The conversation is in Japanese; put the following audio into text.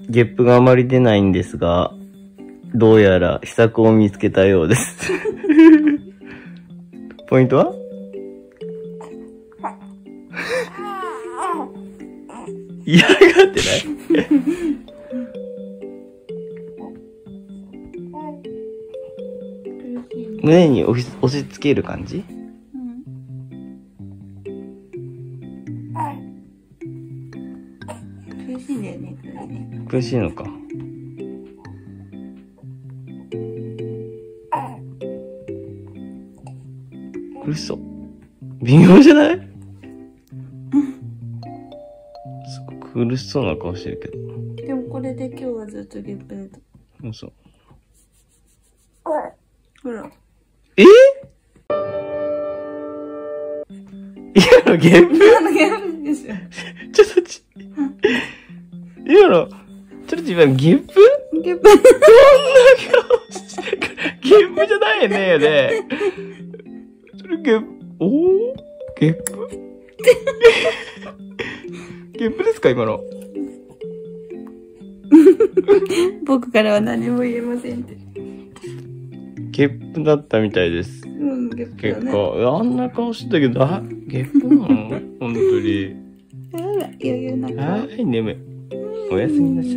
ゲップがあまり出ないんですが、どうやら秘策を見つけたようです。ポイントは？嫌がってない？胸に押し付ける感じ？苦しいんだよね、これね。苦しいのか。苦しそう。微妙じゃない？すごく苦しそうな顔してるけど。でもこれで今日はずっとゲップ出た。そう。ほら。今のゲップ？今のゲップでしょ。今の、今のゲップ？ゲップ。そんな顔してる。ゲップじゃないよね。それゲップ、ゲップゲップですか今の。僕からは何も言えませんって。ゲップだったみたいです。ゲップだね。結構、あんな顔してたけど、ゲップなの？本当に。あら、余裕な顔。はい、眠い。おやすみなさい。